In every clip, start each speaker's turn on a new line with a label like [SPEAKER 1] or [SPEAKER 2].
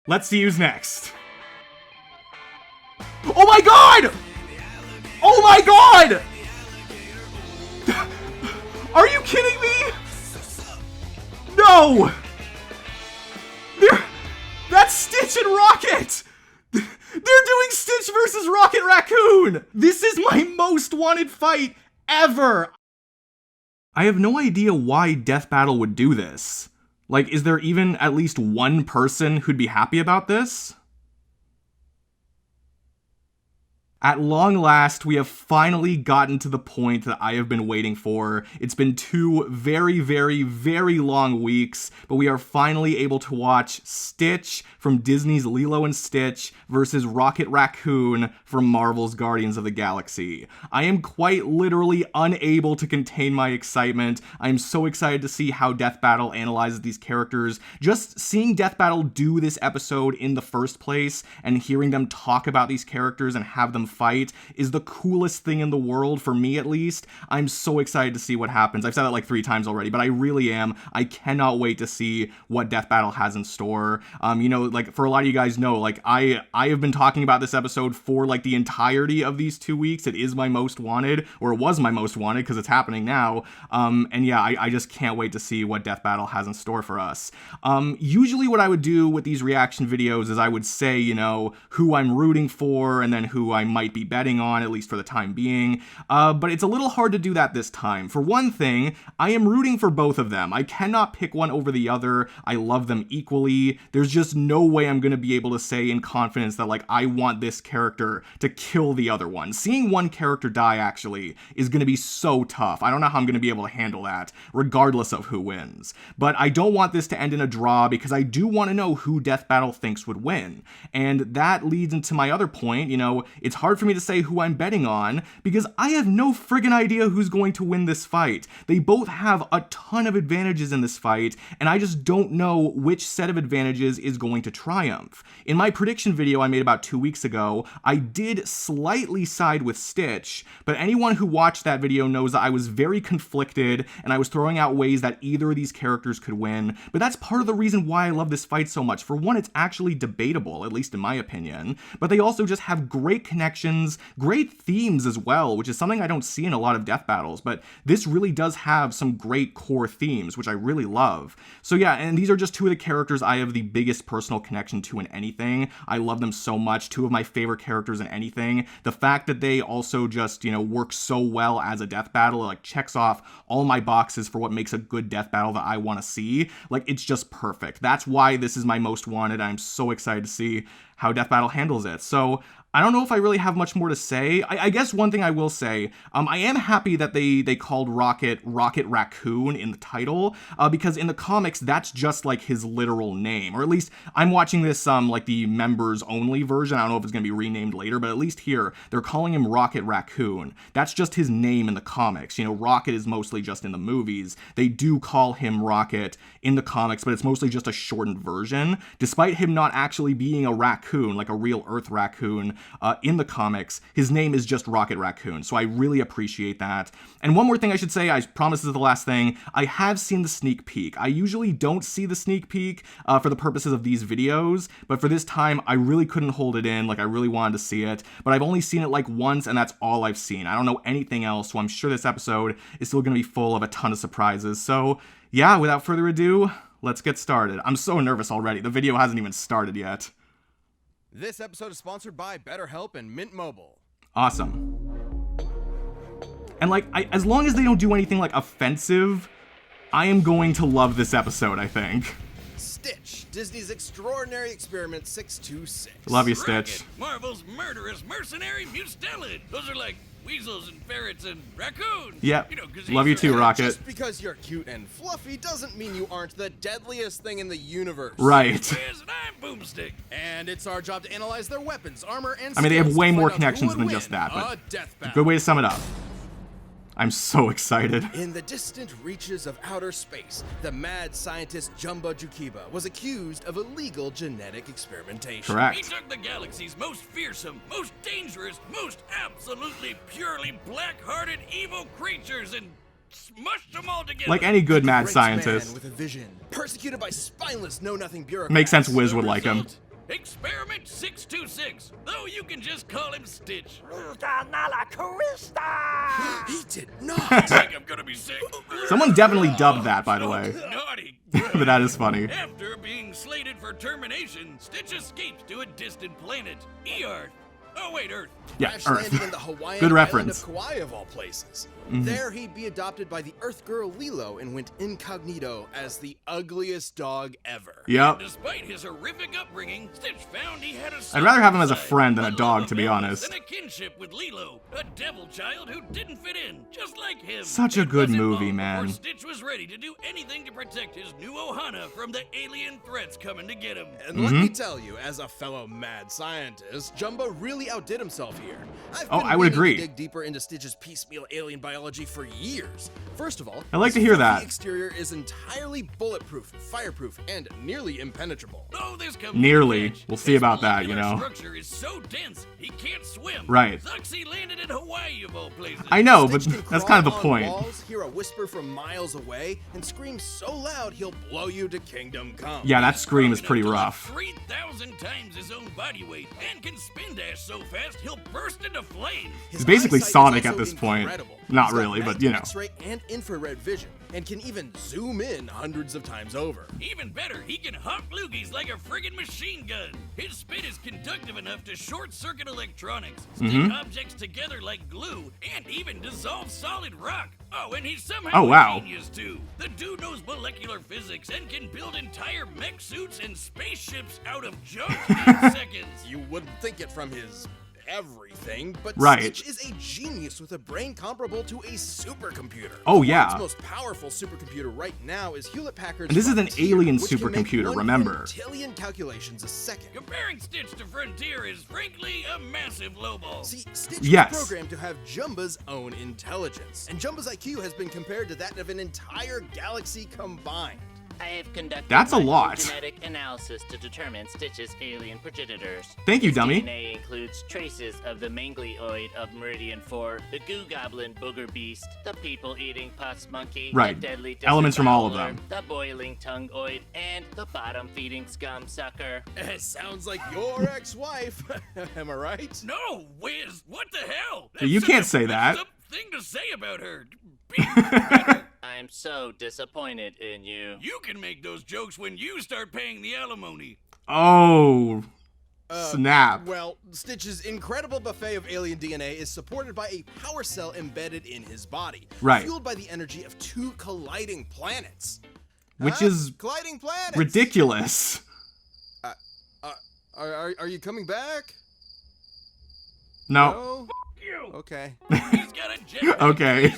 [SPEAKER 1] Let's see who's next. Oh my god! Oh my god! Are you kidding me? No! That's Stitch and Rocket! They're doing Stitch versus Rocket Raccoon! This is my most wanted fight ever! I have no idea why Death Battle would do this. Like, is there even at least one person who'd be happy about this? At long last, we have finally gotten to the point that I have been waiting for. It's been 2 very, very, very long weeks, but we are finally able to watch Stitch from Disney's Lilo and Stitch versus Rocket Raccoon from Marvel's Guardians of the Galaxy. I am quite literally unable to contain my excitement. I am so excited to see how Death Battle analyzes these characters. Just seeing Death Battle do this episode in the first place and hearing them talk about these characters and have them fight is the coolest thing in the world, for me at least. I'm so excited to see what happens. I've said that like 3 times already, but I really am. I cannot wait to see what Death Battle has in store. You know, like for a lot of you guys know, like I have been talking about this episode for like the entirety of these 2 weeks. It is my most wanted, or it was my most wanted because it's happening now. And yeah, I just can't wait to see what Death Battle has in store for us. Usually what I would do with these reaction videos is I would say, you know, who I'm rooting for and then who I might be betting on, at least for the time being. But it's a little hard to do that this time. For one thing, I am rooting for both of them. I cannot pick one over the other. I love them equally. There's just no way I'm going to be able to say in confidence that like I want this character to kill the other one. Seeing one character die actually is going to be so tough. I don't know how I'm going to be able to handle that, regardless of who wins. But I don't want this to end in a draw because I do want to know who Death Battle thinks would win. And that leads into my other point. You know, it's hard for me to say who I'm betting on because I have no friggin' idea who's going to win this fight. They both have a ton of advantages in this fight, and I just don't know which set of advantages is going to triumph. In my prediction video I made about 2 weeks ago, I did slightly side with Stitch, but anyone who watched that video knows that I was very conflicted and I was throwing out ways that either of these characters could win, but that's part of the reason why I love this fight so much. For one, it's actually debatable, at least in my opinion, but they also just have great connections, great themes as well, which is something I don't see in a lot of Death Battles, but this really does have some great core themes, which I really love. So yeah, and these are just 2 of the characters I have the biggest personal connection to in anything. I love them so much, 2 of my favorite characters in anything. The fact that they also just, you know, work so well as a Death Battle, like checks off all my boxes for what makes a good Death Battle that I want to see. Like, it's just perfect. That's why this is my most wanted. I'm so excited to see how Death Battle handles it. So I don't know if I really have much more to say. I guess one thing I will say, I am happy that they called Rocket Raccoon in the title, because in the comics, that's just like his literal name. Or at least I'm watching this, like the members only version. I don't know if it's going to be renamed later, but at least here, they're calling him Rocket Raccoon. That's just his name in the comics. You know, Rocket is mostly just in the movies. They do call him Rocket in the comics, but it's mostly just a shortened version. Despite him not actually being a raccoon, like a real Earth raccoon, in the comics, his name is just Rocket Raccoon, so I really appreciate that. And one more thing I should say, I promise this is the last thing, I have seen the sneak peek. I usually don't see the sneak peek for the purposes of these videos, but for this time, I really couldn't hold it in, like I really wanted to see it, but I've only seen it like once, and that's all I've seen. I don't know anything else, so I'm sure this episode is still going to be full of a ton of surprises. So yeah, without further ado, let's get started. I'm so nervous already. The video hasn't even started yet.
[SPEAKER 2] This episode is sponsored by BetterHelp and Mint Mobile.
[SPEAKER 1] Awesome. And like, as long as they don't do anything like offensive, I am going to love this episode, I think.
[SPEAKER 2] Stitch, Disney's Extraordinary Experiment 626.
[SPEAKER 1] Love you, Stitch.
[SPEAKER 3] Rocket, Marvel's murderous mercenary mustelid. Those are like weasels and ferrets and raccoons.
[SPEAKER 1] Yep.
[SPEAKER 3] You know,
[SPEAKER 1] love you too, Rocket.
[SPEAKER 2] Just because you're cute and fluffy doesn't mean you aren't the deadliest thing in the universe.
[SPEAKER 1] Right.
[SPEAKER 3] Yes, and I'm Boomstick.
[SPEAKER 2] And it's our job to analyze their weapons, armor, and
[SPEAKER 1] I mean, they have
[SPEAKER 2] skills
[SPEAKER 1] way
[SPEAKER 2] to
[SPEAKER 1] more
[SPEAKER 2] find out
[SPEAKER 1] connections
[SPEAKER 2] who
[SPEAKER 1] than
[SPEAKER 2] would
[SPEAKER 1] just
[SPEAKER 2] win
[SPEAKER 1] that, but
[SPEAKER 2] a death battle.
[SPEAKER 1] good way to sum it up. I'm so excited.
[SPEAKER 2] In the distant reaches of outer space, the mad scientist Jumbo Jukiba was accused of illegal genetic experimentation.
[SPEAKER 1] Correct.
[SPEAKER 3] He took the galaxy's most fearsome, most dangerous, most absolutely purely black-hearted evil creatures and smushed them all together.
[SPEAKER 1] Like any good mad
[SPEAKER 2] Great
[SPEAKER 1] scientist.
[SPEAKER 2] man with a vision, persecuted by spineless know-nothing bureaucrats.
[SPEAKER 1] Makes sense Wiz would
[SPEAKER 3] The
[SPEAKER 1] like him.
[SPEAKER 3] result? Experiment 626, though you can just call him Stitch.
[SPEAKER 2] He did not.
[SPEAKER 3] Like I'm gonna be sick.
[SPEAKER 1] Someone definitely dubbed that, by the
[SPEAKER 3] Oh,
[SPEAKER 1] way.
[SPEAKER 3] naughty.
[SPEAKER 1] But that is funny.
[SPEAKER 3] After being slated for termination, Stitch escapes to a distant planet, Earth. Oh wait, Earth.
[SPEAKER 1] Yeah,
[SPEAKER 2] Crash landing in
[SPEAKER 1] Earth.
[SPEAKER 2] the Hawaiian
[SPEAKER 1] Good
[SPEAKER 2] island
[SPEAKER 1] reference.
[SPEAKER 2] of Kauai, of all places. There, he'd be adopted by the Earth girl Lilo and went incognito as the ugliest dog ever.
[SPEAKER 1] Yep.
[SPEAKER 3] Despite his horrific upbringing, Stitch found he had a
[SPEAKER 1] I'd rather have him as a
[SPEAKER 3] side,
[SPEAKER 1] friend than a
[SPEAKER 3] love
[SPEAKER 1] dog,
[SPEAKER 3] of
[SPEAKER 1] to be
[SPEAKER 3] illness,
[SPEAKER 1] honest.
[SPEAKER 3] And a kinship with Lilo, a devil child who didn't fit in, just like him.
[SPEAKER 1] Such a
[SPEAKER 3] It
[SPEAKER 1] good
[SPEAKER 3] wasn't
[SPEAKER 1] movie,
[SPEAKER 3] long
[SPEAKER 1] man.
[SPEAKER 3] before Stitch was ready to do anything to protect his new Ohana from the alien threats coming to get him.
[SPEAKER 2] And let me tell you, as a fellow mad scientist, Jumbo really outdid himself here. I've
[SPEAKER 1] Oh,
[SPEAKER 2] been
[SPEAKER 1] I would
[SPEAKER 2] meaning
[SPEAKER 1] agree.
[SPEAKER 2] to dig deeper into Stitch's piecemeal alien biology for years. First of all,
[SPEAKER 1] I like to
[SPEAKER 2] his
[SPEAKER 1] hear
[SPEAKER 2] fluffy
[SPEAKER 1] that.
[SPEAKER 2] exterior is entirely bulletproof, fireproof, and nearly impenetrable.
[SPEAKER 3] Oh, there's come
[SPEAKER 1] Nearly.
[SPEAKER 3] catch.
[SPEAKER 1] We'll see
[SPEAKER 3] His
[SPEAKER 1] about that, you
[SPEAKER 3] molecular
[SPEAKER 1] know.
[SPEAKER 3] Structure is so dense he can't swim.
[SPEAKER 1] Right.
[SPEAKER 3] Sucks he landed in Hawaii of all places.
[SPEAKER 1] I know, but
[SPEAKER 2] Stitch can
[SPEAKER 1] that's
[SPEAKER 2] crawl
[SPEAKER 1] kind of the
[SPEAKER 2] on
[SPEAKER 1] point.
[SPEAKER 2] Walls, hear a whisper from miles away, and scream so loud he'll blow you to kingdom come.
[SPEAKER 1] Yeah, that scream is
[SPEAKER 3] Strong
[SPEAKER 1] pretty
[SPEAKER 3] enough to
[SPEAKER 1] rough.
[SPEAKER 3] lift 3,000 times his own body weight and can spin dash so fast he'll burst into flames.
[SPEAKER 2] His
[SPEAKER 1] He's basically
[SPEAKER 2] eyesight is
[SPEAKER 1] Sonic
[SPEAKER 2] also
[SPEAKER 1] at this point.
[SPEAKER 2] incredible.
[SPEAKER 1] Not
[SPEAKER 2] He's got
[SPEAKER 1] really, but
[SPEAKER 2] night
[SPEAKER 1] you know.
[SPEAKER 2] X-ray and infrared vision, and can even zoom in hundreds of times over.
[SPEAKER 3] Even better, he can hop loogies like a friggin' machine gun. His spin is conductive enough to short-circuit electronics, stick
[SPEAKER 1] Mm-hmm.
[SPEAKER 3] objects together like glue, and even dissolve solid rock. Oh, and he's somehow
[SPEAKER 1] Oh, wow.
[SPEAKER 3] a genius, too. The dude knows molecular physics and can build entire mech suits and spaceships out of junk in seconds.
[SPEAKER 2] You wouldn't think it from his everything, but
[SPEAKER 1] Right.
[SPEAKER 2] Stitch is a genius with a brain comparable to a supercomputer.
[SPEAKER 1] Oh,
[SPEAKER 2] The
[SPEAKER 1] yeah.
[SPEAKER 2] world's most powerful supercomputer right now is Hewlett-Packard's
[SPEAKER 1] And this is an
[SPEAKER 2] Frontier,
[SPEAKER 1] alien
[SPEAKER 2] which can make
[SPEAKER 1] supercomputer,
[SPEAKER 2] 1
[SPEAKER 1] remember.
[SPEAKER 2] quintillion calculations a second.
[SPEAKER 3] Comparing Stitch to Frontier is frankly a massive lowball.
[SPEAKER 2] See, Stitch
[SPEAKER 1] Yes.
[SPEAKER 2] was programmed to have Jumba's own intelligence, and Jumba's IQ has been compared to that of an entire galaxy combined.
[SPEAKER 4] I have conducted
[SPEAKER 1] That's a
[SPEAKER 4] molecular
[SPEAKER 1] lot.
[SPEAKER 4] genetic analysis to determine Stitch's alien progenitors.
[SPEAKER 1] Thank you,
[SPEAKER 4] His
[SPEAKER 1] dummy.
[SPEAKER 4] DNA includes traces of the manglioid of Meridian 4, the goo goblin booger beast, the people-eating pus monkey,
[SPEAKER 1] Right.
[SPEAKER 4] the deadly
[SPEAKER 1] Elements from all of
[SPEAKER 4] disembowler,
[SPEAKER 1] them.
[SPEAKER 4] the boiling tongue-oid, and the bottom-feeding scum sucker.
[SPEAKER 2] It sounds like your ex-wife. Am I right?
[SPEAKER 3] No, Wiz, what the hell?
[SPEAKER 1] You
[SPEAKER 3] That's
[SPEAKER 1] can't
[SPEAKER 3] such a
[SPEAKER 1] say that.
[SPEAKER 3] messed up thing to say about her. Be-
[SPEAKER 4] I'm so disappointed in you.
[SPEAKER 3] You can make those jokes when you start paying the alimony.
[SPEAKER 1] Oh, snap.
[SPEAKER 2] Well, Stitch's incredible buffet of alien DNA is supported by a power cell embedded in his body,
[SPEAKER 1] Right.
[SPEAKER 2] fueled by the energy of 2 colliding planets.
[SPEAKER 1] Which
[SPEAKER 2] Huh?
[SPEAKER 1] is
[SPEAKER 2] colliding planets.
[SPEAKER 1] ridiculous.
[SPEAKER 2] Are you coming back?
[SPEAKER 1] No.
[SPEAKER 2] No.
[SPEAKER 3] You.
[SPEAKER 2] Okay.
[SPEAKER 3] He's got a jet,
[SPEAKER 1] Okay.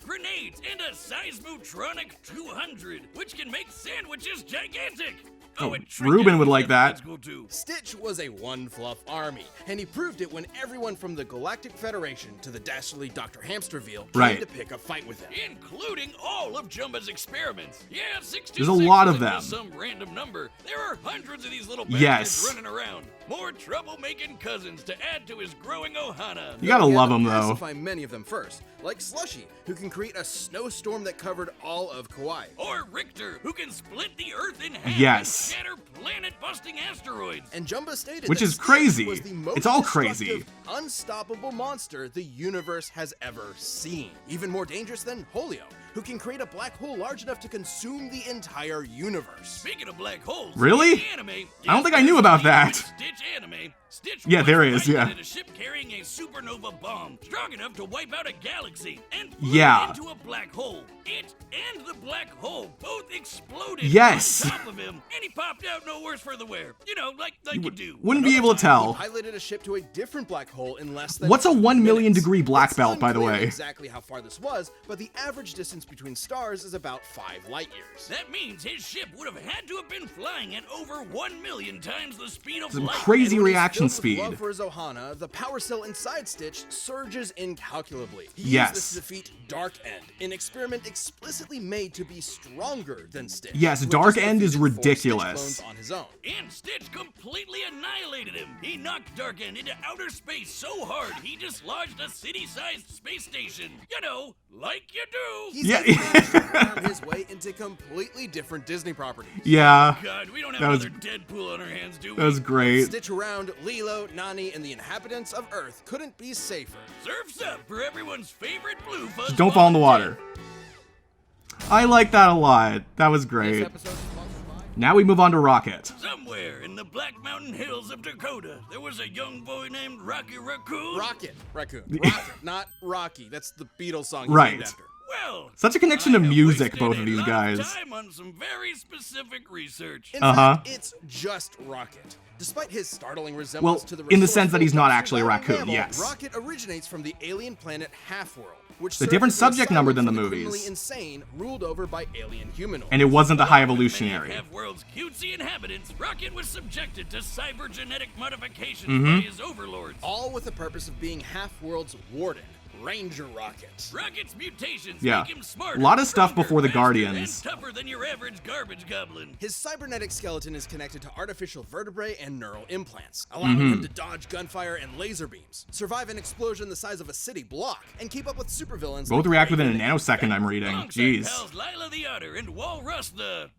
[SPEAKER 3] grenades, and a Seismotronic 200, which can make sandwiches gigantic.
[SPEAKER 1] Oh,
[SPEAKER 3] and
[SPEAKER 1] Ruben would like that.
[SPEAKER 3] That's cool too.
[SPEAKER 2] Stitch was a one-fluff army, and he proved it when everyone from the Galactic Federation to the dastardly Dr. Hamsterville came
[SPEAKER 1] Right.
[SPEAKER 2] to pick a fight with him.
[SPEAKER 3] Including all of Jumba's experiments. Yeah, 626
[SPEAKER 1] There's a lot of
[SPEAKER 3] isn't
[SPEAKER 1] them.
[SPEAKER 3] just some random number. There are hundreds of these little bastards
[SPEAKER 1] Yes.
[SPEAKER 3] running around. More trouble-making cousins to add to his growing Ohana.
[SPEAKER 1] You gotta
[SPEAKER 2] He had
[SPEAKER 1] love
[SPEAKER 2] to
[SPEAKER 1] him, though.
[SPEAKER 2] pacify many of them first, like Slushy, who can create a snowstorm that covered all of Kauai.
[SPEAKER 3] Or Richter, who can split the Earth in half
[SPEAKER 1] Yes.
[SPEAKER 3] and shatter planet-busting asteroids.
[SPEAKER 2] And Jumba stated
[SPEAKER 1] Which
[SPEAKER 2] that
[SPEAKER 1] is
[SPEAKER 2] Stitch
[SPEAKER 1] crazy.
[SPEAKER 2] was the most
[SPEAKER 1] It's all crazy.
[SPEAKER 2] destructive, unstoppable monster the universe has ever seen. Even more dangerous than Holio, who can create a black hole large enough to consume the entire universe.
[SPEAKER 3] Speaking of black holes,
[SPEAKER 1] Really?
[SPEAKER 3] in the anime,
[SPEAKER 1] I don't think I knew about that.
[SPEAKER 3] Stitch anime. Stitch
[SPEAKER 1] Yeah,
[SPEAKER 3] once
[SPEAKER 1] there is, yeah.
[SPEAKER 3] piloted a ship carrying a supernova bomb strong enough to wipe out a galaxy and flew
[SPEAKER 1] Yeah.
[SPEAKER 3] into a black hole. It and the black hole both exploded
[SPEAKER 1] Yes.
[SPEAKER 3] on top of him, and he popped out no worse for the wear. You know, like you do.
[SPEAKER 1] Wouldn't be able to tell.
[SPEAKER 2] He piloted a ship to a different black hole in less than
[SPEAKER 1] What's a 1
[SPEAKER 2] 2
[SPEAKER 1] million
[SPEAKER 2] minutes.
[SPEAKER 1] degree black
[SPEAKER 2] It's
[SPEAKER 1] belt, by the
[SPEAKER 2] unclear
[SPEAKER 1] way?
[SPEAKER 2] exactly how far this was, but the average distance between stars is about 5 light years.
[SPEAKER 3] That means his ship would have had to have been flying at over 1 million times the speed of
[SPEAKER 1] Some
[SPEAKER 3] light.
[SPEAKER 1] crazy
[SPEAKER 2] And when he's
[SPEAKER 1] reaction
[SPEAKER 2] filled with
[SPEAKER 1] speed.
[SPEAKER 2] love for his Ohana, the power cell inside Stitch surges incalculably. He
[SPEAKER 1] Yes.
[SPEAKER 2] used this to defeat Dark End, an experiment explicitly made to be stronger than Stitch.
[SPEAKER 1] Yes,
[SPEAKER 2] who had
[SPEAKER 1] Dark
[SPEAKER 2] just
[SPEAKER 1] End is
[SPEAKER 2] defeated 4 Stitch
[SPEAKER 1] ridiculous.
[SPEAKER 2] clones on his own.
[SPEAKER 3] And Stitch completely annihilated him. He knocked Dark End into outer space so hard he dislodged a city-sized space station. You know, Like you do.
[SPEAKER 2] He's
[SPEAKER 1] Yeah.
[SPEAKER 2] even managed to worm his way into completely different Disney properties.
[SPEAKER 1] Yeah,
[SPEAKER 3] God, we don't have
[SPEAKER 1] That was-
[SPEAKER 3] another Deadpool on our hands, do we?
[SPEAKER 1] that was great.
[SPEAKER 2] Stitch around, Lilo, Nani, and the inhabitants of Earth couldn't be safer.
[SPEAKER 3] Surf's up for everyone's favorite blue fuzz.
[SPEAKER 1] Just don't fall in the water. I like that a lot. That was great. Now we move on to Rocket.
[SPEAKER 3] Somewhere in the Black Mountain Hills of Dakota, there was a young boy named Rocky Raccoon.
[SPEAKER 2] Rocket, Raccoon. Rocket, not Rocky. That's the Beatles song he's
[SPEAKER 1] Right.
[SPEAKER 2] named after.
[SPEAKER 3] Well,
[SPEAKER 1] Such a connection to
[SPEAKER 3] I have
[SPEAKER 1] music,
[SPEAKER 3] wasted
[SPEAKER 1] both of
[SPEAKER 3] a
[SPEAKER 1] these
[SPEAKER 3] lot
[SPEAKER 1] guys.
[SPEAKER 3] Time on some very specific research.
[SPEAKER 2] In
[SPEAKER 1] Uh-huh.
[SPEAKER 2] fact, it's just Rocket. Despite his startling resemblance
[SPEAKER 1] Well,
[SPEAKER 2] to the
[SPEAKER 1] in the sense that he's not
[SPEAKER 2] resourceful
[SPEAKER 1] actually a
[SPEAKER 2] survival
[SPEAKER 1] raccoon,
[SPEAKER 2] mammal,
[SPEAKER 1] yes.
[SPEAKER 2] Rocket originates from the alien planet Half-World, which
[SPEAKER 1] The
[SPEAKER 2] served
[SPEAKER 1] different
[SPEAKER 2] as an
[SPEAKER 1] subject number
[SPEAKER 2] asylum
[SPEAKER 1] than
[SPEAKER 2] for
[SPEAKER 1] the
[SPEAKER 2] criminally
[SPEAKER 1] movies.
[SPEAKER 2] insane, ruled over by alien humanoids.
[SPEAKER 1] And it wasn't the High
[SPEAKER 3] Many
[SPEAKER 1] Evolutionary.
[SPEAKER 3] of Half-World's cutesy inhabitants, Rocket was subjected to cybergenetic modifications
[SPEAKER 1] Mm-hmm.
[SPEAKER 3] by his overlords.
[SPEAKER 2] all with the purpose of being Half-World's warden, Ranger Rocket.
[SPEAKER 3] Rocket's mutations
[SPEAKER 1] Yeah.
[SPEAKER 3] make him smarter,
[SPEAKER 1] A lot of stuff
[SPEAKER 3] stronger,
[SPEAKER 1] before the
[SPEAKER 3] faster,
[SPEAKER 1] Guardians.
[SPEAKER 3] and tougher than your average garbage goblin.
[SPEAKER 2] His cybernetic skeleton is connected to artificial vertebrae and neural implants, allowing
[SPEAKER 1] Mm-hmm.
[SPEAKER 2] him to dodge gunfire and laser beams, survive an explosion the size of a city block, and keep up with supervillains.
[SPEAKER 1] Both
[SPEAKER 2] like
[SPEAKER 1] react within a
[SPEAKER 2] Raven.
[SPEAKER 1] nanosecond, I'm reading.
[SPEAKER 3] Alongside
[SPEAKER 1] Jeez.
[SPEAKER 3] pals Lilo the Otter and Walrus the...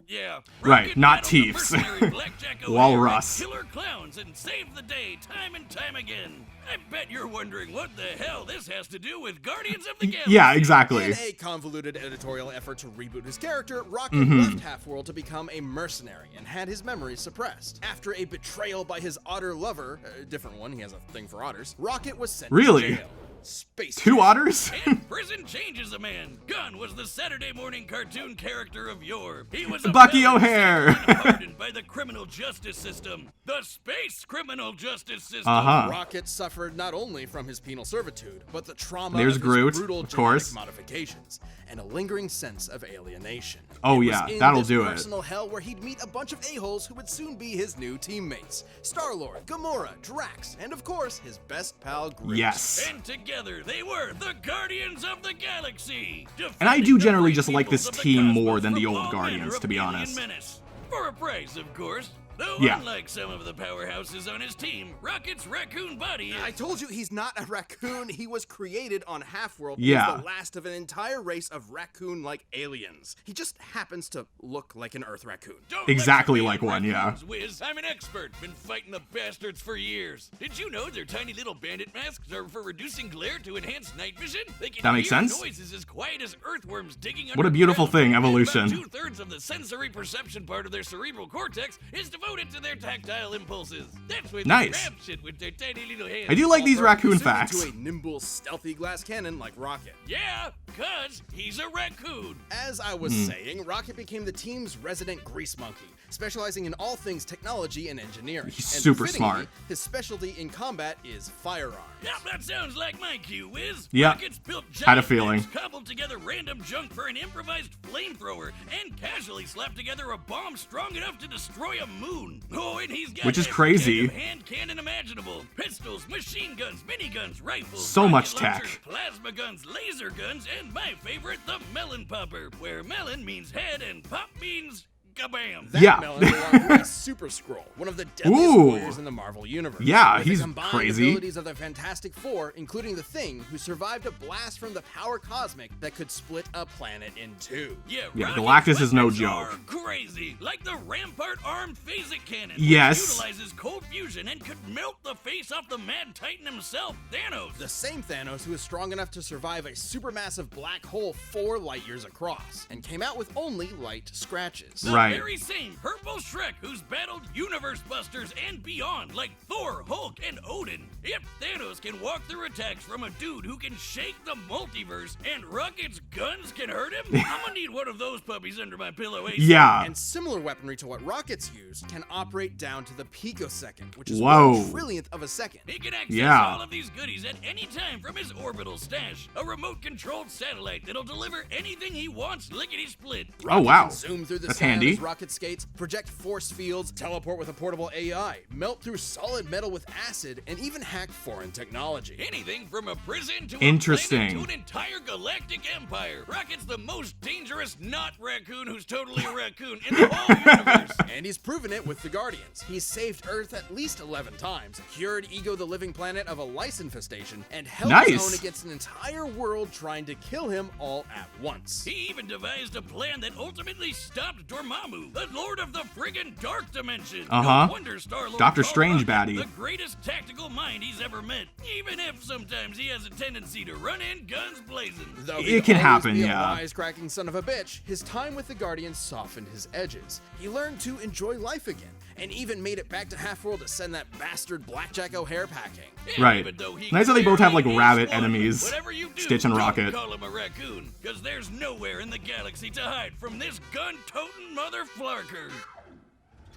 [SPEAKER 3] Yeah.
[SPEAKER 1] Right,
[SPEAKER 3] Rocket
[SPEAKER 1] not
[SPEAKER 3] battled the
[SPEAKER 1] Teefs.
[SPEAKER 3] mercenary Blackjack O'Hare
[SPEAKER 1] Walrus.
[SPEAKER 3] and killer clowns and saved the day time and time again. I bet you're wondering what the hell this has to do with Guardians of the Galaxy.
[SPEAKER 1] Yeah, exactly.
[SPEAKER 2] In a convoluted editorial effort to reboot his character, Rocket
[SPEAKER 1] Mm-hmm.
[SPEAKER 2] left Half-World to become a mercenary and had his memories suppressed. After a betrayal by his otter lover, a different one, he has a thing for otters, Rocket was sent
[SPEAKER 1] Really?
[SPEAKER 2] to jail. Space
[SPEAKER 1] Two
[SPEAKER 2] jail.
[SPEAKER 1] otters?
[SPEAKER 3] And prison changes a man. Gunn was the Saturday morning cartoon character of yore. He was a
[SPEAKER 1] Bucky
[SPEAKER 3] felon
[SPEAKER 1] O'Hare.
[SPEAKER 3] hardened by the criminal justice system. The space criminal justice system.
[SPEAKER 1] Uh-huh.
[SPEAKER 2] Rocket suffered not only from his penal servitude, but the trauma
[SPEAKER 1] There's
[SPEAKER 2] of
[SPEAKER 1] Groot,
[SPEAKER 2] his brutal
[SPEAKER 1] of
[SPEAKER 2] genetic
[SPEAKER 1] course.
[SPEAKER 2] modifications and a lingering sense of alienation.
[SPEAKER 1] Oh,
[SPEAKER 2] It was
[SPEAKER 1] yeah,
[SPEAKER 2] in
[SPEAKER 1] that'll
[SPEAKER 2] this
[SPEAKER 1] do it.
[SPEAKER 2] personal hell where he'd meet a bunch of a-holes who would soon be his new teammates. Star-Lord, Gamora, Drax, and of course, his best pal Groot.
[SPEAKER 1] Yes.
[SPEAKER 3] And together they were the Guardians of the Galaxy.
[SPEAKER 1] And I do
[SPEAKER 3] defending the
[SPEAKER 1] generally
[SPEAKER 3] free
[SPEAKER 1] just like
[SPEAKER 3] peoples
[SPEAKER 1] this
[SPEAKER 3] of the
[SPEAKER 1] team
[SPEAKER 3] cosmos
[SPEAKER 1] more than the
[SPEAKER 3] from
[SPEAKER 1] old
[SPEAKER 3] all
[SPEAKER 1] Guardians,
[SPEAKER 3] manner of
[SPEAKER 1] to be
[SPEAKER 3] alien
[SPEAKER 1] honest.
[SPEAKER 3] menace. For a price, of course. Though
[SPEAKER 1] Yeah.
[SPEAKER 3] unlike some of the powerhouses on his team, Rocket's raccoon body is...
[SPEAKER 2] I told you he's not a raccoon. He was created on Half-World.
[SPEAKER 1] Yeah.
[SPEAKER 2] He's the last of an entire race of raccoon-like aliens. He just happens to look like an Earth raccoon.
[SPEAKER 3] Don't
[SPEAKER 1] Exactly
[SPEAKER 3] lecture me
[SPEAKER 1] like
[SPEAKER 3] on
[SPEAKER 1] one, yeah.
[SPEAKER 3] raccoons, Wiz. I'm an expert. Been fighting the bastards for years. Did you know their tiny little bandit masks are for reducing glare to enhance night vision? They can
[SPEAKER 1] That makes
[SPEAKER 3] hear
[SPEAKER 1] sense.
[SPEAKER 3] noises as quiet as earthworms digging
[SPEAKER 1] What a beautiful
[SPEAKER 3] underground.
[SPEAKER 1] thing, evolution.
[SPEAKER 3] And about 2/3 of the sensory perception part of their cerebral cortex is devoted to their tactile impulses. That's why
[SPEAKER 1] Nice.
[SPEAKER 3] they grab shit with their tiny little hands.
[SPEAKER 1] I do like these
[SPEAKER 2] Or
[SPEAKER 1] raccoon
[SPEAKER 2] assuming
[SPEAKER 1] facts.
[SPEAKER 2] To a nimble, stealthy glass cannon like Rocket.
[SPEAKER 3] Yeah, cause he's a raccoon.
[SPEAKER 2] As I
[SPEAKER 1] Hmm.
[SPEAKER 2] was saying, Rocket became the team's resident grease monkey, specializing in all things technology and engineering.
[SPEAKER 1] He's
[SPEAKER 2] And
[SPEAKER 1] super
[SPEAKER 2] fittingly,
[SPEAKER 1] smart.
[SPEAKER 2] His specialty in combat is firearms.
[SPEAKER 3] Yep, that sounds like my cue, Wiz.
[SPEAKER 1] Yep.
[SPEAKER 3] Rockets built
[SPEAKER 1] Had a
[SPEAKER 3] giant
[SPEAKER 1] feeling.
[SPEAKER 3] mechs, cobbled together random junk for an improvised flamethrower, and casually slapped together a bomb strong enough to destroy a moon. Oh, and he's got
[SPEAKER 1] Which is
[SPEAKER 3] every
[SPEAKER 1] crazy.
[SPEAKER 3] kind of hand cannon imaginable. Pistols, machine guns, miniguns, rifles,
[SPEAKER 1] So
[SPEAKER 3] rocket
[SPEAKER 1] much
[SPEAKER 3] launchers,
[SPEAKER 1] tech.
[SPEAKER 3] plasma guns, laser guns, and my favorite, the melon popper, where melon means head and pop means kabam.
[SPEAKER 2] That
[SPEAKER 1] Yeah.
[SPEAKER 2] melon belonged to a Super Scroll, one of the deadliest
[SPEAKER 1] Ooh.
[SPEAKER 2] warriors in the Marvel Universe.
[SPEAKER 1] Yeah,
[SPEAKER 2] With the
[SPEAKER 1] he's
[SPEAKER 2] combined
[SPEAKER 1] crazy.
[SPEAKER 2] abilities of the Fantastic Four, including the Thing, who survived a blast from the power cosmic that could split a planet in two.
[SPEAKER 3] Yeah,
[SPEAKER 1] Yeah,
[SPEAKER 3] Rocket's
[SPEAKER 1] Galactus is no
[SPEAKER 3] weapons
[SPEAKER 1] joke.
[SPEAKER 3] are crazy, like the Rampart armed phasic cannon.
[SPEAKER 1] Yes.
[SPEAKER 3] Which utilizes cold fusion and could melt the face off the Mad Titan himself, Thanos.
[SPEAKER 2] The same Thanos who is strong enough to survive a supermassive black hole 4 light years across, and came out with only light scratches.
[SPEAKER 3] The
[SPEAKER 1] Right.
[SPEAKER 3] very same Purple Shrek who's battled universe busters and beyond, like Thor, Hulk, and Odin. If Thanos can walk through attacks from a dude who can shake the multiverse, and Rocket's guns can hurt him, I'm gonna need one of those puppies under my pillow ASAP.
[SPEAKER 1] Yeah.
[SPEAKER 2] And similar weaponry to what Rockets used can operate down to the picosecond, which is
[SPEAKER 1] Whoa.
[SPEAKER 2] 1/trillionth of a second.
[SPEAKER 3] He can access
[SPEAKER 1] Yeah.
[SPEAKER 3] all of these goodies at any time from his orbital stash. A remote-controlled satellite that'll deliver anything he wants lickety-split.
[SPEAKER 1] Oh, wow.
[SPEAKER 2] Zoom through the
[SPEAKER 1] That's
[SPEAKER 2] sand
[SPEAKER 1] handy.
[SPEAKER 2] as Rocket skates, project force fields, teleport with a portable AI, melt through solid metal with acid, and even hack foreign technology.
[SPEAKER 3] Anything from a prison to
[SPEAKER 1] Interesting.
[SPEAKER 3] a planet to an entire galactic empire. Rocket's the most dangerous not raccoon who's totally a raccoon in the whole universe.
[SPEAKER 2] And he's proven it with the Guardians. He's saved Earth at least 11 times, cured Ego the Living Planet of a lice infestation, and held his own against an entire world trying to kill him all at once.
[SPEAKER 3] He even devised a plan that ultimately stopped Dormammu, the Lord of the friggin' Dark Dimension. No wonder Star-Lord
[SPEAKER 1] Doctor
[SPEAKER 3] called
[SPEAKER 1] Strange
[SPEAKER 3] Rocket
[SPEAKER 1] baddie.
[SPEAKER 3] the greatest tactical mind he's ever met, even if sometimes he has a tendency to run in guns blazing.
[SPEAKER 2] Though
[SPEAKER 1] it can happen,
[SPEAKER 2] be
[SPEAKER 1] yeah.
[SPEAKER 2] A wisecracking son of a bitch, his time with the Guardians softened his edges. He learned to enjoy life again, and even made it back to Half-World to send that bastard Blackjack O'Hare packing.
[SPEAKER 3] Yeah,
[SPEAKER 1] Right.
[SPEAKER 3] even though he
[SPEAKER 1] Nice how they both have, like,
[SPEAKER 3] clearly
[SPEAKER 1] rabbit
[SPEAKER 3] is one.
[SPEAKER 1] enemies,
[SPEAKER 3] Whatever you do,
[SPEAKER 1] Stitch and
[SPEAKER 3] don't
[SPEAKER 1] Rocket.
[SPEAKER 3] call him a raccoon, because there's nowhere in the galaxy to hide from this gun-toting mother flarker.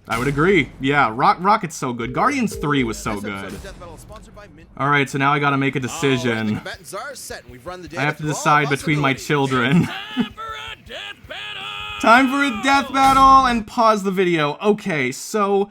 [SPEAKER 1] I would agree. Yeah, Rocket's so good. Guardians 3 was so good. Alright, so now I gotta make a decision. I have to decide between my children.
[SPEAKER 3] Time for a death battle!
[SPEAKER 1] Time for a death battle, and pause the video. Okay, so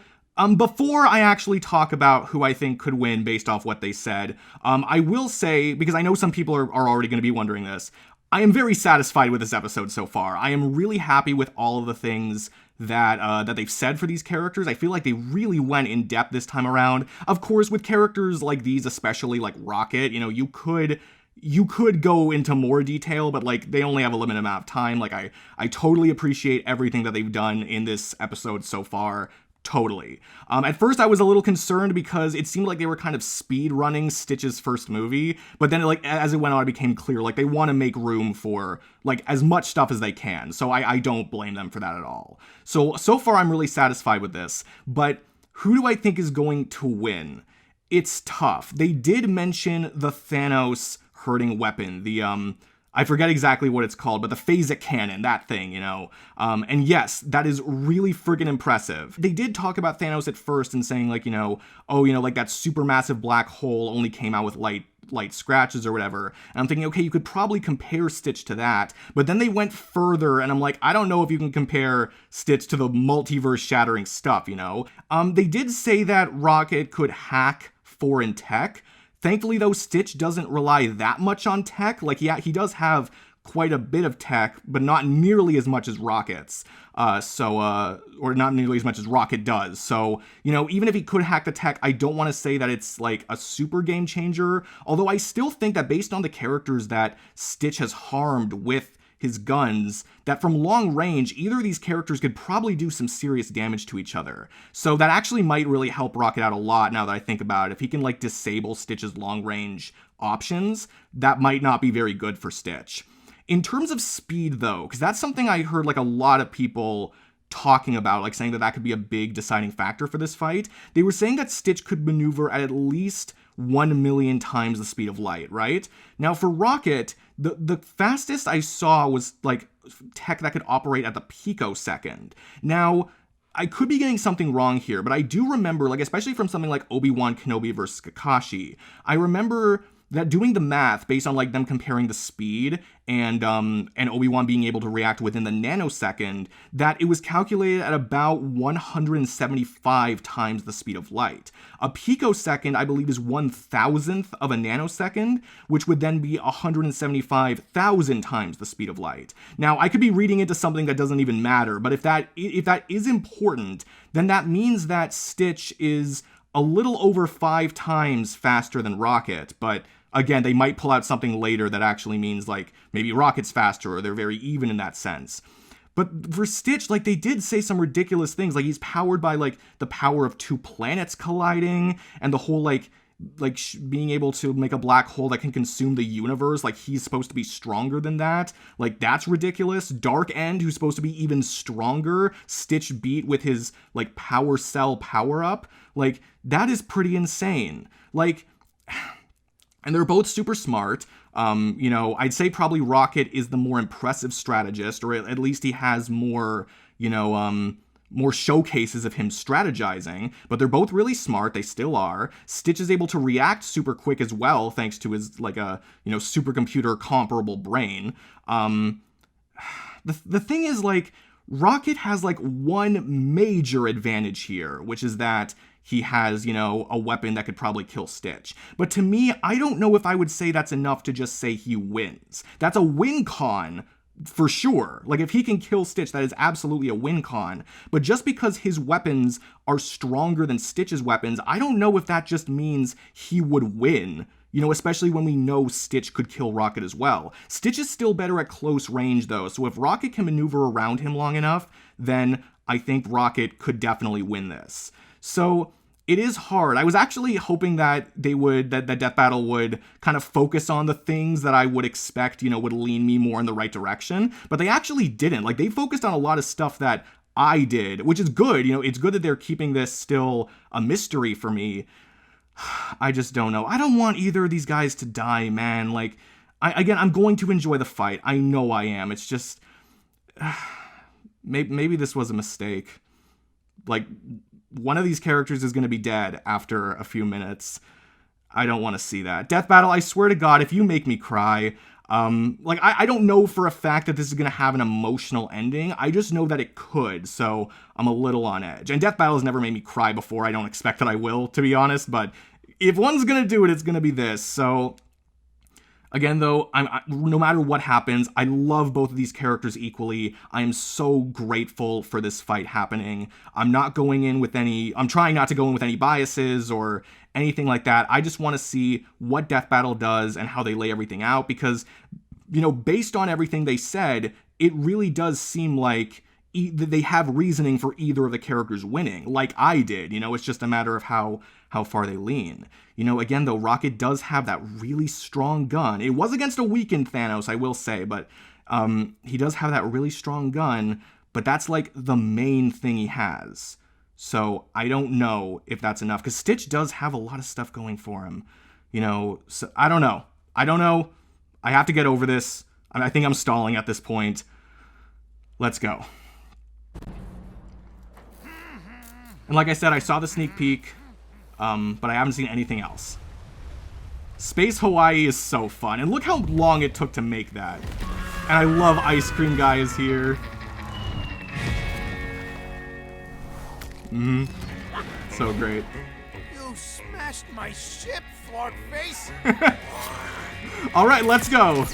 [SPEAKER 1] before I actually talk about who I think could win based off what they said, I will say, because I know some people are already going to be wondering this, I am very satisfied with this episode so far. I am really happy with all of the things that they've said for these characters. I feel like they really went in depth this time around. Of course, with characters like these, especially like Rocket, you know, you could go into more detail, but like they only have a limited amount of time. Like I totally appreciate everything that they've done in this episode so far. Totally. At first I was a little concerned because it seemed like they were kind of speed running Stitch's first movie, but then like as it went on it became clear like they want to make room for like as much stuff as they can. So I don't blame them for that at all. So far I'm really satisfied with this, but who do I think is going to win? It's tough. They did mention the Thanos hurting weapon, the I forget exactly what it's called, but the phasic cannon, that thing, you know. And yes, that is really friggin' impressive. They did talk about Thanos at first and saying like, you know, oh, you know, like that supermassive black hole only came out with light scratches or whatever. And I'm thinking, okay, you could probably compare Stitch to that. But then they went further and I'm like, I don't know if you can compare Stitch to the multiverse shattering stuff, you know. They did say that Rocket could hack foreign tech. Thankfully, though, Stitch doesn't rely that much on tech. Like, yeah, he does have quite a bit of tech, but not nearly as much as Rocket's. Or not nearly as much as Rocket does. So, you know, even if he could hack the tech, I don't want to say that it's like a super game changer. Although I still think that based on the characters that Stitch has harmed with his guns, that from long range, either of these characters could probably do some serious damage to each other. So that actually might really help Rocket out a lot now that I think about it. If he can like disable Stitch's long range options, that might not be very good for Stitch. In terms of speed though, because that's something I heard like a lot of people talking about, like saying that could be a big deciding factor for this fight. They were saying that Stitch could maneuver at least 1 million times the speed of light, right? Now for Rocket, the fastest I saw was like tech that could operate at the picosecond. Now, I could be getting something wrong here, but I do remember, like especially from something like Obi-Wan Kenobi versus Kakashi, I remember that doing the math based on like them comparing the speed and Obi-Wan being able to react within the nanosecond, that it was calculated at about 175 times the speed of light. A picosecond, I believe, is 1,000th of a nanosecond, which would then be 175,000 times the speed of light. Now, I could be reading into something that doesn't even matter, but if that is important, then that means that Stitch is a little over 5 times faster than Rocket, but again, they might pull out something later that actually means like maybe Rocket's faster or they're very even in that sense. But for Stitch, like they did say some ridiculous things, like he's powered by like the power of 2 planets colliding and the whole being able to make a black hole that can consume the universe, like he's supposed to be stronger than that. Like that's ridiculous. Dark End, who's supposed to be even stronger, Stitch beat with his like power cell power up. Like that is pretty insane. Like, and they're both super smart. You know, I'd say probably Rocket is the more impressive strategist, or at least he has more, you know, more showcases of him strategizing, but they're both really smart. They still are. Stitch is able to react super quick as well, thanks to his like a, you know, supercomputer comparable brain. The thing is like Rocket has like one major advantage here, which is that he has, you know, a weapon that could probably kill Stitch. But to me, I don't know if I would say that's enough to just say he wins. That's a win con for sure. Like, if he can kill Stitch, that is absolutely a win con. But just because his weapons are stronger than Stitch's weapons, I don't know if that just means he would win. You know, especially when we know Stitch could kill Rocket as well. Stitch is still better at close range, though, so if Rocket can maneuver around him long enough, then I think Rocket could definitely win this. So it is hard. I was actually hoping that that Death Battle would kind of focus on the things that I would expect, you know, would lean me more in the right direction, but they actually didn't. Like, they focused on a lot of stuff that I did, which is good. You know, it's good that they're keeping this still a mystery for me. I just don't know. I don't want either of these guys to die, man. Like, I'm going to enjoy the fight. I know I am. It's just, maybe this was a mistake. Like, one of these characters is going to be dead after a few minutes. I don't want to see that. Death Battle, I swear to God, if you make me cry, like, I don't know for a fact that this is going to have an emotional ending. I just know that it could, so I'm a little on edge. And Death Battle has never made me cry before. I don't expect that I will, to be honest, but if one's going to do it, it's going to be this. So, again, though, no matter what happens, I love both of these characters equally. I am so grateful for this fight happening. I'm trying not to go in with any biases or anything like that. I just want to see what Death Battle does and how they lay everything out, because, you know, based on everything they said, it really does seem like they have reasoning for either of the characters winning, like I did. You know, it's just a matter of how far they lean. You know, again, though, Rocket does have that really strong gun. It was against a weakened Thanos, I will say, but he does have that really strong gun, but that's like the main thing he has. So I don't know if that's enough, because Stitch does have a lot of stuff going for him. You know, so I don't know. I have to get over this. I think I'm stalling at this point. Let's go. And like I said, I saw the sneak peek, but I haven't seen anything else. Space Hawaii is so fun, and look how long it took to make that. And I love Ice Cream Guy is here. So great.
[SPEAKER 5] You smashed my ship, Flark Face.
[SPEAKER 1] All right, let's go.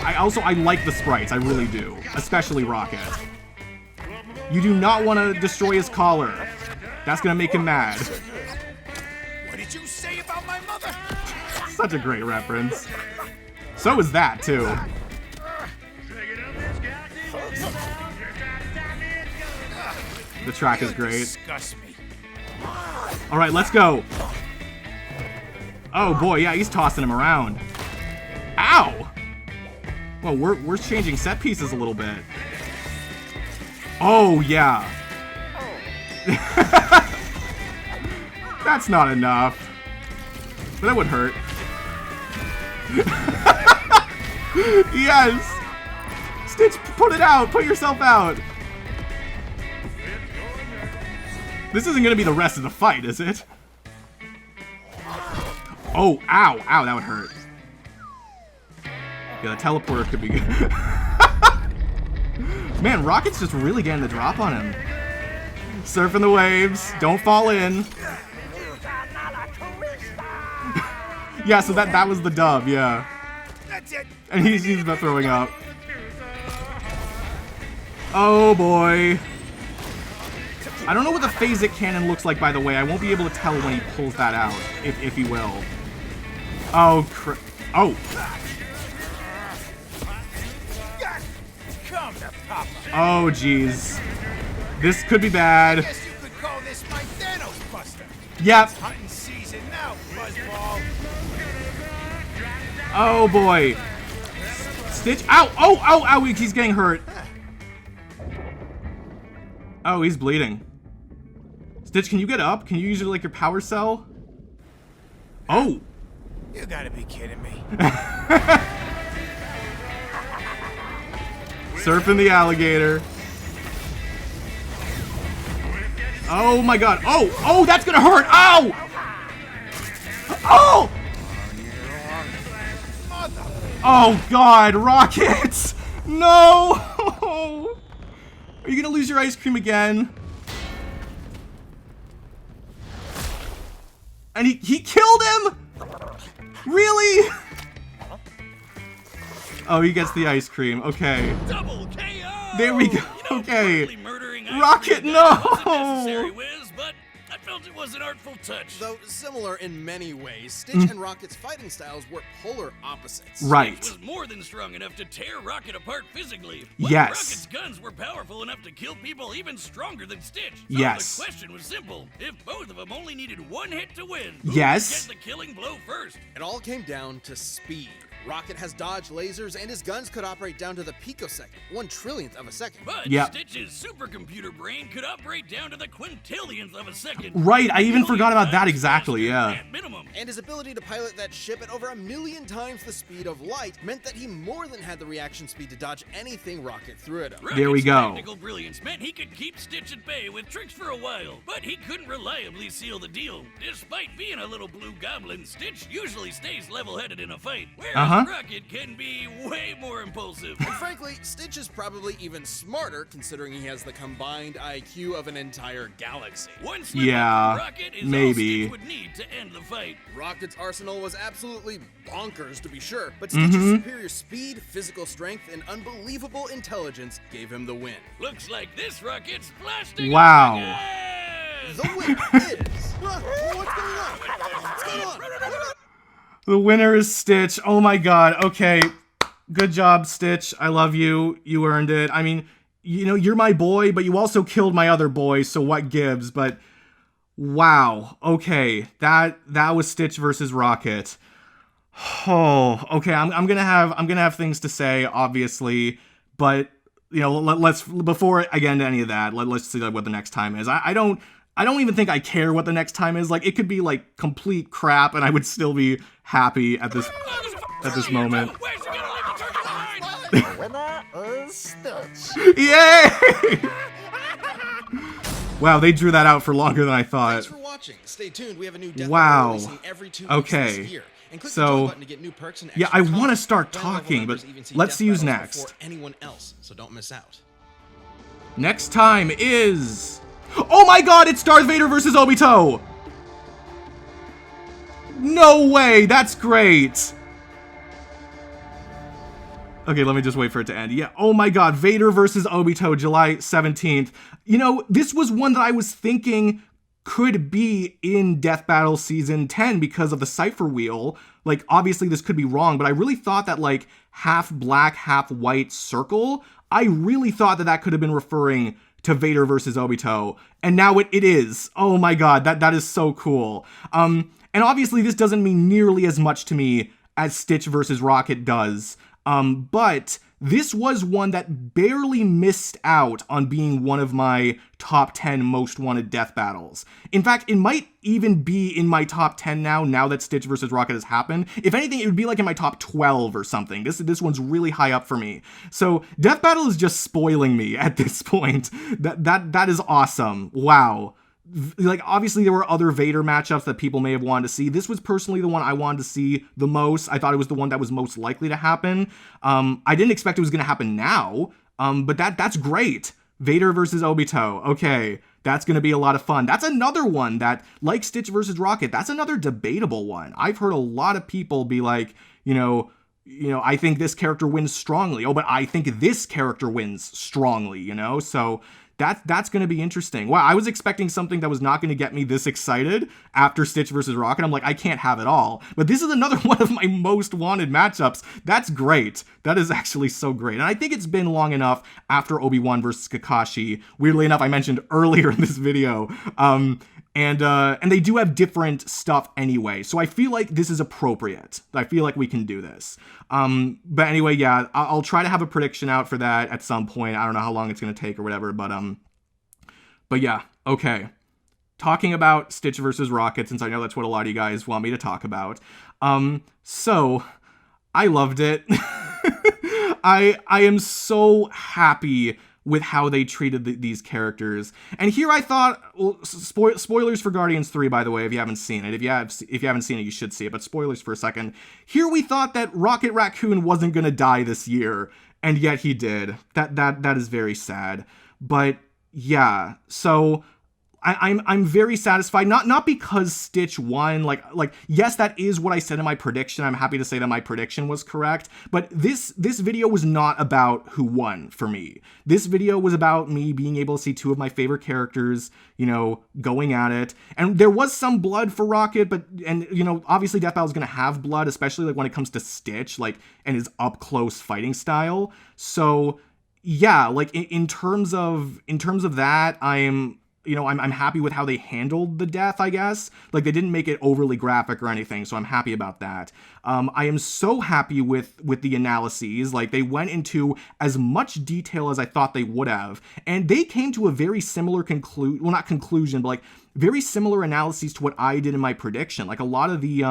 [SPEAKER 1] I like the sprites, I really do. Especially Rocket. You do not want to destroy his collar. That's gonna make him mad.
[SPEAKER 5] What did you say about my mother?
[SPEAKER 1] Such a great reference. So is that, too. The track is great.
[SPEAKER 5] Disgust me.
[SPEAKER 1] All right, let's go. Oh boy, yeah, he's tossing him around. Ow! Well, we're changing set pieces a little bit. Oh yeah. That's not enough. But that would hurt. Yes! Stitch, put it out! Put yourself out! This isn't gonna be the rest of the fight, is it? Oh, ow, ow, that would hurt. Yeah, the teleporter could be good. Man, Rocket's just really getting the drop on him. Surfing the waves, don't fall in. Yeah, so that was the dub, yeah.
[SPEAKER 5] That's it.
[SPEAKER 1] And he's about throwing up. Oh boy. I don't know what the phasic cannon looks like, by the way. I won't be able to tell when he pulls that out, if he will. Oh, oh.
[SPEAKER 5] Come to Papa.
[SPEAKER 1] Oh, jeez. This could be bad.
[SPEAKER 5] I guess you could call this my Thanos Buster.
[SPEAKER 1] Yep.
[SPEAKER 5] It's hunting season now, Buzzball.
[SPEAKER 1] Oh, boy. Stitch. Ow! Oh, oh, ow! He's getting hurt. Oh, he's bleeding. Stitch, can you get up? Can you use your power cell? Oh!
[SPEAKER 5] You gotta be kidding me.
[SPEAKER 1] Surfing the alligator. Oh my god. Oh! Oh, that's gonna hurt! Ow! Oh! Oh god, Rockets! No! Are you gonna lose your ice cream again? And he killed him? Really? Oh, he gets the ice cream. Okay.
[SPEAKER 3] Double KO!
[SPEAKER 1] There we go.
[SPEAKER 3] You know,
[SPEAKER 1] Okay.
[SPEAKER 3] brutally murdering ice
[SPEAKER 1] Rocket,
[SPEAKER 3] cream
[SPEAKER 1] no!
[SPEAKER 3] wasn't necessary, Wiz, but I felt it was an artful touch.
[SPEAKER 2] Though similar in many ways, Stitch and Rocket's fighting styles were polar opposites.
[SPEAKER 1] Right.
[SPEAKER 3] Was more than strong enough to tear Rocket apart physically.
[SPEAKER 1] Yes.
[SPEAKER 3] Rocket's guns were powerful enough to kill people even stronger than Stitch. So
[SPEAKER 1] Yes.
[SPEAKER 3] The question was simple. If both of them only needed one hit to win, who
[SPEAKER 1] Yes.
[SPEAKER 3] would get the killing blow first?
[SPEAKER 2] It all came down to speed. Rocket has dodge lasers, and his guns could operate down to the picosecond, 1/trillionth of a second.
[SPEAKER 3] But
[SPEAKER 1] Yep.
[SPEAKER 3] Stitch's supercomputer brain could operate down to the quintillionth of a second.
[SPEAKER 1] Right, I even forgot about that
[SPEAKER 3] Times
[SPEAKER 1] exactly,
[SPEAKER 3] faster
[SPEAKER 1] yeah.
[SPEAKER 3] at minimum.
[SPEAKER 2] And his ability to pilot that ship at over 1,000,000 times the speed of light meant that he more than had the reaction speed to dodge anything Rocket threw at him.
[SPEAKER 1] There we
[SPEAKER 3] Rocket's
[SPEAKER 1] go.
[SPEAKER 3] Tactical brilliance meant he could keep Stitch at bay with tricks for a while, but he couldn't reliably seal the deal. Despite being a little blue goblin, Stitch usually stays level-headed in a fight, whereas Rocket can be way more impulsive.
[SPEAKER 2] And frankly, Stitch is probably even smarter considering he has the combined IQ of an entire galaxy.
[SPEAKER 3] One slip
[SPEAKER 1] Yeah,
[SPEAKER 3] up from Rocket is
[SPEAKER 1] maybe.
[SPEAKER 3] all Stitch would need to end the fight.
[SPEAKER 2] Rocket's arsenal was absolutely bonkers to be sure, but Stitch's superior speed, physical strength, and unbelievable intelligence gave him the win.
[SPEAKER 3] Looks like this Rocket's blasting.
[SPEAKER 1] Wow.
[SPEAKER 3] Yes!
[SPEAKER 2] The winner is... What's going on? What's going on?
[SPEAKER 1] The winner is Stitch. Oh my god. Okay. Good job, Stitch. I love you. You earned it. I mean, you know, you're my boy, but you also killed my other boy, so what gives? But wow. Okay. That was Stitch versus Rocket. Oh, okay. I'm gonna have things to say, obviously, but you know, let's before I get into any of that, let's see what the next time is. I don't even think I care what the next time is. Like, it could be like complete crap, and I would still be happy at this moment.
[SPEAKER 3] Where's he gonna leave the turkey behind?
[SPEAKER 5] Winner is Stitch.
[SPEAKER 1] Yay! Wow, they drew that out for longer than I thought.
[SPEAKER 2] Thanks for watching. Stay tuned. We have a new Death
[SPEAKER 1] Wow.
[SPEAKER 2] Battle releasing every 2 weeks
[SPEAKER 1] Okay.
[SPEAKER 2] this year. And click
[SPEAKER 1] So,
[SPEAKER 2] the join button to get new perks and
[SPEAKER 1] yeah,
[SPEAKER 2] extra
[SPEAKER 1] I want to
[SPEAKER 2] content.
[SPEAKER 1] start
[SPEAKER 2] Fan level
[SPEAKER 1] talking,
[SPEAKER 2] members
[SPEAKER 1] but
[SPEAKER 2] even see
[SPEAKER 1] let's
[SPEAKER 2] Death
[SPEAKER 1] see who's
[SPEAKER 2] Battles
[SPEAKER 1] next.
[SPEAKER 2] before anyone else, so don't miss out.
[SPEAKER 1] Next time is... Oh my god, it's Darth Vader versus Obito! No way, that's great! Okay, let me just wait for it to end. Yeah, oh my god, Vader versus Obito, July 17th. You know, this was one that I was thinking could be in Death Battle Season 10 because of the Cypher Wheel. Like, obviously this could be wrong, but I really thought that, like, half black, half white circle, I really thought that could have been referring to Vader versus Obito. And now it is. Oh my god, that is so cool. And obviously this doesn't mean nearly as much to me as Stitch versus Rocket does. But this was one that barely missed out on being one of my top 10 most wanted death battles. In fact, it might even be in my top 10 now that Stitch versus Rocket has happened. If anything, it would be like in my top 12 or something. This one's really high up for me. So Death Battle is just spoiling me at this point. That is awesome. Wow. Like, obviously there were other Vader matchups that people may have wanted to see. This was personally the one I wanted to see the most. I thought it was the one that was most likely to happen. I didn't expect it was going to happen now, but that's great. Vader versus Obito. Okay, that's going to be a lot of fun. That's another one that, like Stitch versus Rocket, that's another debatable one. I've heard a lot of people be like, you know, I think this character wins strongly. Oh, but I think this character wins strongly, you know? So that's going to be interesting. Wow, I was expecting something that was not going to get me this excited after Stitch versus Rocket. I'm like, I can't have it all. But this is another one of my most wanted matchups. That's great. That is actually so great. And I think it's been long enough after Obi-Wan versus Kakashi. Weirdly enough, I mentioned earlier in this video. And they do have different stuff anyway. So I feel like this is appropriate. I feel like we can do this. But anyway, yeah, I'll try to have a prediction out for that at some point. I don't know how long it's going to take or whatever, but yeah, okay. Talking about Stitch versus Rocket, since I know that's what a lot of you guys want me to talk about. So I loved it. I am so happy with how they treated these characters. And here I thought, well, spoilers for Guardians 3, by the way, if you haven't seen it. If you haven't seen it, you should see it, but spoilers for a second. Here we thought that Rocket Raccoon wasn't gonna die this year, and yet he did. That is very sad. But yeah, so I'm very satisfied, not because Stitch won, like yes, that is what I said in my prediction. I'm happy to say that my prediction was correct, but this video was not about who won for me. This video was about me being able to see two of my favorite characters, going at it. And there was some blood for Rocket, and obviously Death Battle is going to have blood, especially like when it comes to Stitch, like, and his up close fighting style. So yeah, like in terms of that, I'm happy with how they handled the death, I guess. Like, they didn't make it overly graphic or anything, so I'm happy about that. I am so happy with the analyses. Like, they went into as much detail as I thought they would have, and they came to a very similar not conclusion, but like very similar analyses to what I did in my prediction. Like, a lot of the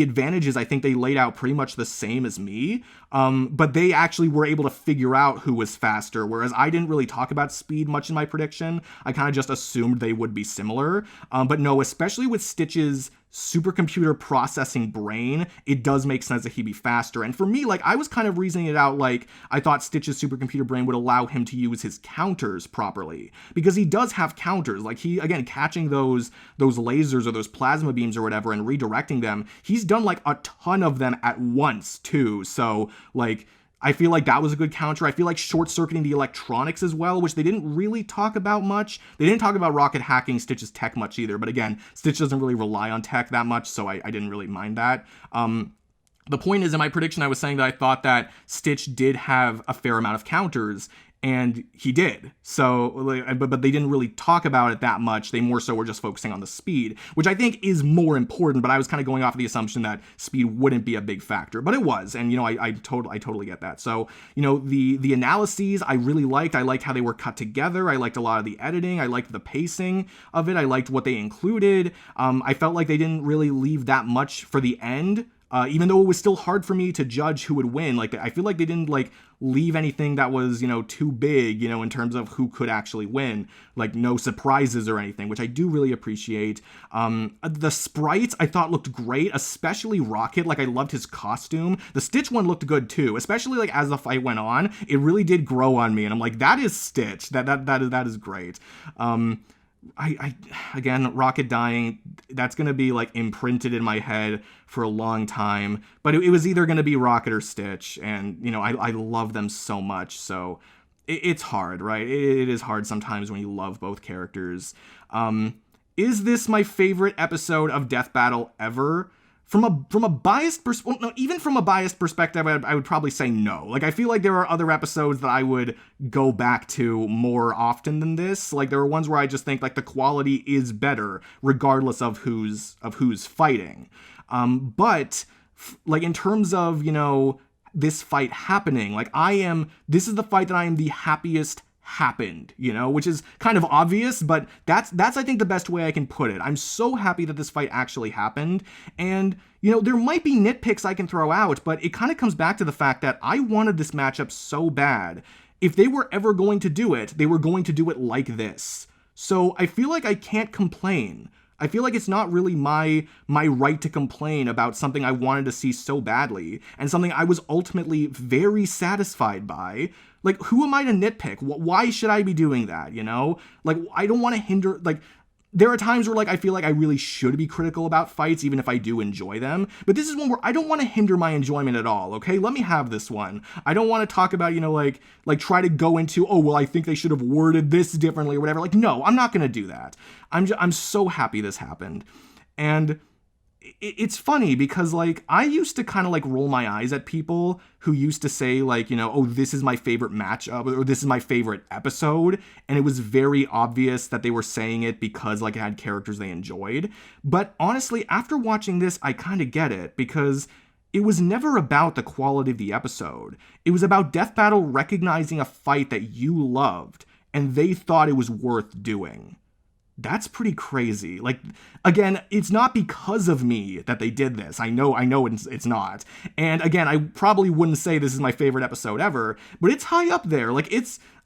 [SPEAKER 1] advantages, I think they laid out pretty much the same as me, but they actually were able to figure out who was faster, whereas I didn't really talk about speed much in my prediction. I kind of just assumed they would be similar, but no, especially with Stitch's supercomputer processing brain, it does make sense that he'd be faster. And for me, like, I was kind of reasoning it out like I thought Stitch's supercomputer brain would allow him to use his counters properly, because he does have counters. Like, he, again, catching those lasers or those plasma beams or whatever and redirecting them, he's done like a ton of them at once too. So like, I feel like that was a good counter. I feel like short-circuiting the electronics as well, which they didn't really talk about much. They didn't talk about Rocket hacking Stitch's tech much either, but again, Stitch doesn't really rely on tech that much, so I didn't really mind that. The point is, in my prediction, I was saying that I thought that Stitch did have a fair amount of counters, and he did. So, but they didn't really talk about it that much. They more so were just focusing on the speed, which I think is more important, but I was kind of going off of the assumption that speed wouldn't be a big factor, but it was. And, I totally get that. So, the analyses I really liked. I liked how they were cut together. I liked a lot of the editing. I liked the pacing of it. I liked what they included. I felt like they didn't really leave that much for the end. Even though it was still hard for me to judge who would win. Like, I feel like they didn't like leave anything that was, too big, in terms of who could actually win. Like, no surprises or anything, which I do really appreciate. The sprites I thought looked great, especially Rocket. Like, I loved his costume. The Stitch one looked good too, especially like as the fight went on. It really did grow on me, and I'm like, that is Stitch. That is great. Again, Rocket dying, that's going to be like imprinted in my head for a long time, but it was either going to be Rocket or Stitch, and I love them so much, so it's hard, right? It is hard sometimes when you love both characters. Is this my favorite episode of Death Battle ever? From a biased perspective, no, even from a biased perspective, I would probably say no. Like, I feel like there are other episodes that I would go back to more often than this. Like, there are ones where I just think like the quality is better regardless of who's fighting. But like, in terms of, this fight happening, like, this is the fight that I am the happiest happened, which is kind of obvious, but that's I think the best way I can put it. I'm so happy that this fight actually happened, and there might be nitpicks I can throw out, but it kind of comes back to the fact that I wanted this matchup so bad. If they were ever going to do it, they were going to do it like this. So I feel like I can't complain. I feel like it's not really my right to complain about something I wanted to see so badly, and something I was ultimately very satisfied by. Like, who am I to nitpick? Why should I be doing that, Like, I don't want to hinder, like, there are times where, like, I feel like I really should be critical about fights, even if I do enjoy them. But this is one where I don't want to hinder my enjoyment at all, okay? Let me have this one. I don't want to talk about, like try to go into, oh, well, I think they should have worded this differently or whatever. Like, no, I'm not going to do that. I'm so happy this happened. And it's funny because, like, I used to kind of like roll my eyes at people who used to say, like, oh, this is my favorite matchup, or this is my favorite episode, and it was very obvious that they were saying it because, like, it had characters they enjoyed. But honestly, after watching this, I kind of get it, because it was never about the quality of the episode. It was about Death Battle recognizing a fight that you loved, and they thought it was worth doing. That's pretty crazy. Like, again, it's not because of me that they did this. I know it's not. And again, I probably wouldn't say this is my favorite episode ever, but it's high up there. Like,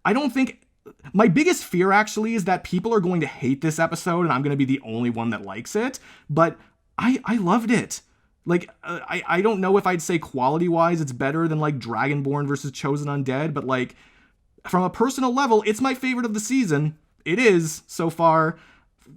[SPEAKER 1] I don't think, my biggest fear actually is that people are going to hate this episode and I'm going to be the only one that likes it, but I loved it. Like, I don't know if I'd say quality-wise it's better than, like, Dragonborn versus Chosen Undead, but, like, from a personal level, it's my favorite of the season. It is, so far.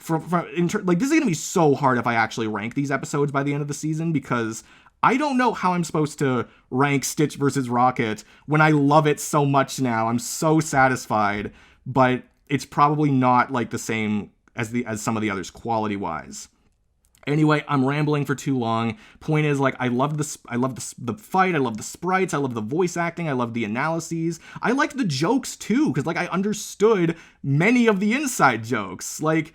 [SPEAKER 1] like, this is gonna be so hard if I actually rank these episodes by the end of the season, because I don't know how I'm supposed to rank Stitch versus Rocket when I love it so much now. I'm so satisfied, but it's probably not like the same as some of the others quality-wise. Anyway, I'm rambling for too long. Point is, like, I love the fight, I love the sprites, I love the voice acting, I love the analyses. I liked the jokes too, because, like, I understood many of the inside jokes. Like,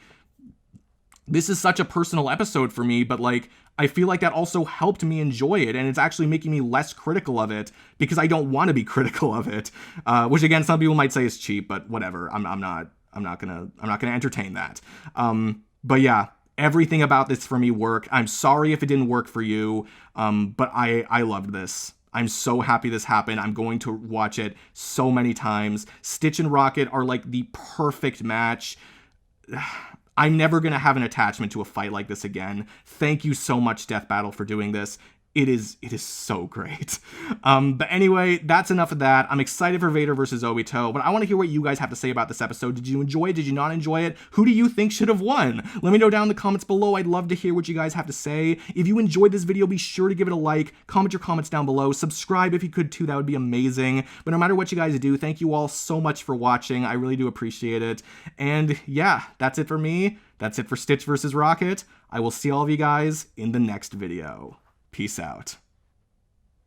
[SPEAKER 1] this is such a personal episode for me, but, like, I feel like that also helped me enjoy it, and it's actually making me less critical of it because I don't want to be critical of it. Which, again, some people might say is cheap, but whatever. I'm not gonna entertain that. But yeah, everything about this for me worked. I'm sorry if it didn't work for you, but I loved this. I'm so happy this happened. I'm going to watch it so many times. Stitch and Rocket are like the perfect match. I'm never going to have an attachment to a fight like this again. Thank you so much, Death Battle, for doing this. It is so great. But anyway, that's enough of that. I'm excited for Vader versus Obito, but I want to hear what you guys have to say about this episode. Did you enjoy it? Did you not enjoy it? Who do you think should have won? Let me know down in the comments below. I'd love to hear what you guys have to say. If you enjoyed this video, be sure to give it a like. Comment your comments down below. Subscribe if you could too. That would be amazing. But no matter what you guys do, thank you all so much for watching. I really do appreciate it. And yeah, that's it for me. That's it for Stitch versus Rocket. I will see all of you guys in the next video. Peace out.